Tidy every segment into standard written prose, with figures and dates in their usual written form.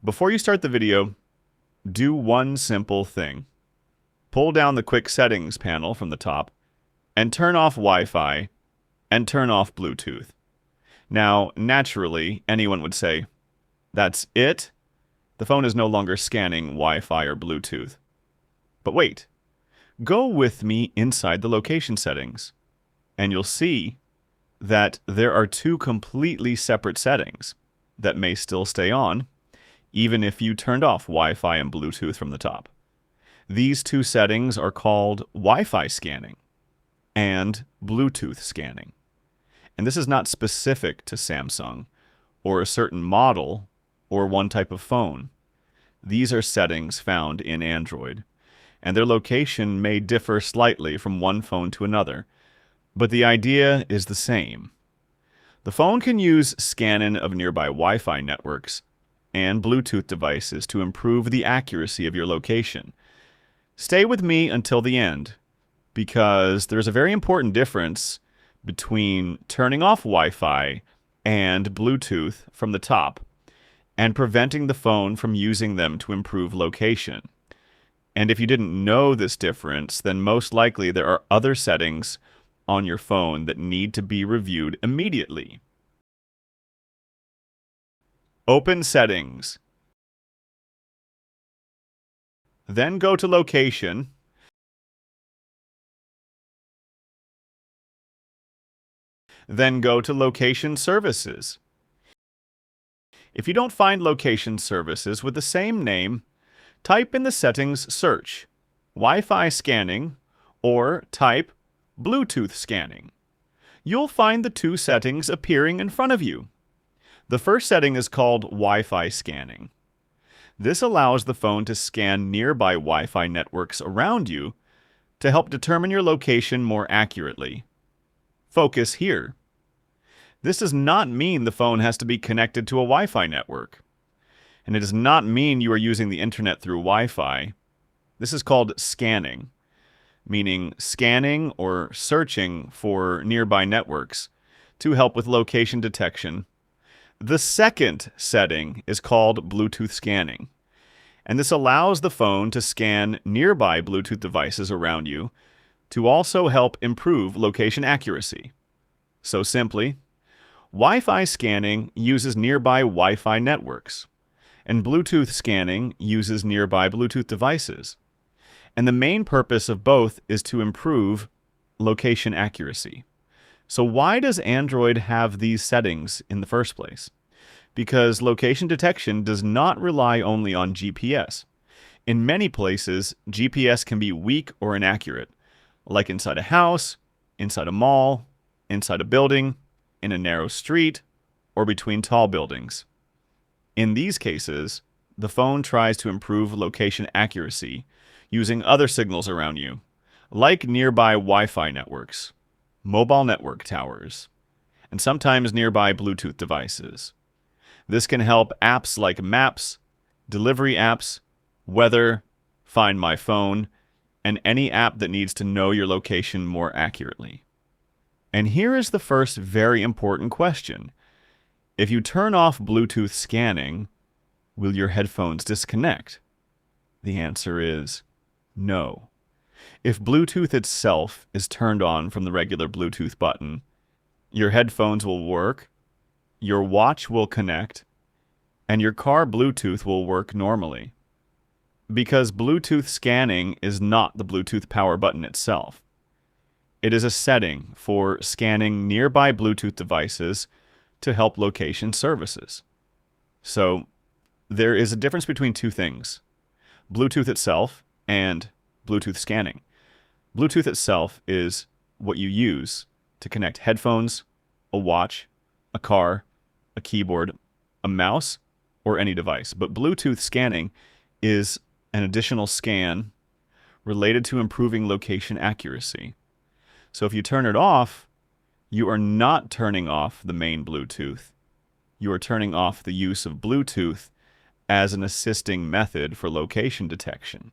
Before you start the video, do one simple thing. Pull down the quick settings panel from the top and turn off Wi-Fi and turn off Bluetooth. Now, naturally, anyone would say, that's it? The phone is no longer scanning Wi-Fi or Bluetooth. But wait, go with me inside the location settings, and you'll see that there are two completely separate settings that may still stay on, even if you turned off Wi-Fi and Bluetooth from the top. These two settings are called Wi-Fi scanning and Bluetooth scanning. And this is not specific to Samsung or a certain model or one type of phone. These are settings found in Android, and their location may differ slightly from one phone to another, but the idea is the same. The phone can use scanning of nearby Wi-Fi networks and Bluetooth devices to improve the accuracy of your location. Stay with me until the end, because there's a very important difference between turning off Wi-Fi and Bluetooth from the top and preventing the phone from using them to improve location. And if you didn't know this difference, then most likely there are other settings on your phone that need to be reviewed immediately. Open Settings. Then go to Location. Then go to Location Services. If you don't find location services with the same name, type in the settings search Wi-Fi scanning or type Bluetooth scanning. You'll find the two settings appearing in front of you. The first setting is called Wi-Fi scanning. This allows the phone to scan nearby Wi-Fi networks around you to help determine your location more accurately. Focus here. This does not mean the phone has to be connected to a Wi-Fi network. And it does not mean you are using the internet through Wi-Fi. This is called scanning, meaning scanning or searching for nearby networks to help with location detection. The second setting is called Bluetooth scanning, and this allows the phone to scan nearby Bluetooth devices around you to also help improve location accuracy. So simply, Wi-Fi scanning uses nearby Wi-Fi networks, and Bluetooth scanning uses nearby Bluetooth devices. And the main purpose of both is to improve location accuracy. So why does Android have these settings in the first place? Because location detection does not rely only on GPS. In many places, GPS can be weak or inaccurate, like inside a house, inside a mall, inside a building, in a narrow street, or between tall buildings. In these cases, the phone tries to improve location accuracy using other signals around you, like nearby Wi-Fi networks, mobile network towers, and sometimes nearby Bluetooth devices. This can help apps like Maps, delivery apps, weather, Find My Phone, and any app that needs to know your location more accurately. And here is the first very important question. If you turn off Bluetooth scanning, will your headphones disconnect? The answer is no. If Bluetooth itself is turned on from the regular Bluetooth button, your headphones will work, your watch will connect, and your car Bluetooth will work normally. Because Bluetooth scanning is not the Bluetooth power button itself. It is a setting for scanning nearby Bluetooth devices to help location services. So there is a difference between two things, Bluetooth itself and Bluetooth scanning. Bluetooth itself is what you use to connect headphones, a watch, a car, a keyboard, a mouse, or any device. But Bluetooth scanning is an additional scan related to improving location accuracy. So if you turn it off, you are not turning off the main Bluetooth. You are turning off the use of Bluetooth as an assisting method for location detection.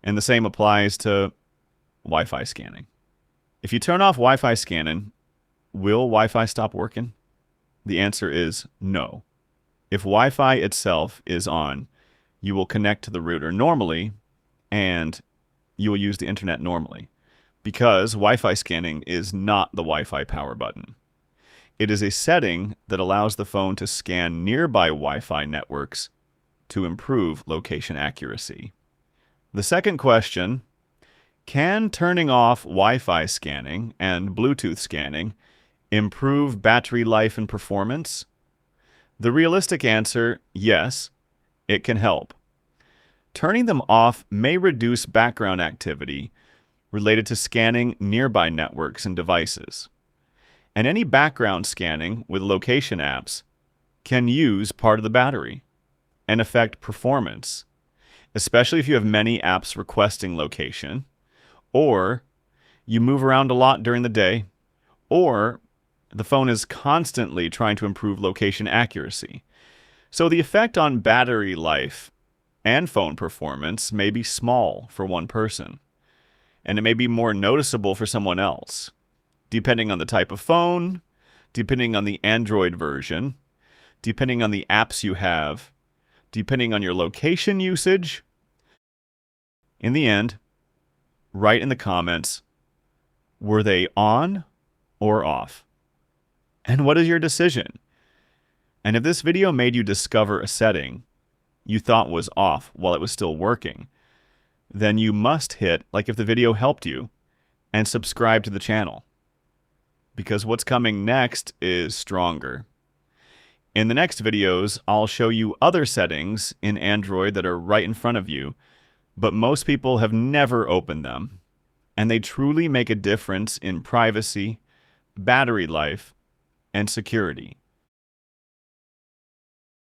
And the same applies to Wi-Fi scanning. If you turn off Wi-Fi scanning, will Wi-Fi stop working? The answer is no. If Wi-Fi itself is on, you will connect to the router normally and you will use the internet normally, because Wi-Fi scanning is not the Wi-Fi power button. It is a setting that allows the phone to scan nearby Wi-Fi networks to improve location accuracy. The second question, can turning off Wi-Fi scanning and Bluetooth scanning improve battery life and performance? The realistic answer, yes, it can help. Turning them off may reduce background activity related to scanning nearby networks and devices. And any background scanning with location apps can use part of the battery and affect performance, especially if you have many apps requesting location, or you move around a lot during the day, or the phone is constantly trying to improve location accuracy. So the effect on battery life and phone performance may be small for one person, and it may be more noticeable for someone else, depending on the type of phone, depending on the Android version, depending on the apps you have, depending on your location usage. In the end, write in the comments, were they on or off? And what is your decision? And if this video made you discover a setting you thought was off while it was still working, then you must hit like if the video helped you and subscribe to the channel, because what's coming next is stronger. In the next videos, I'll show you other settings in Android that are right in front of you, but most people have never opened them, and they truly make a difference in privacy, battery life, and security.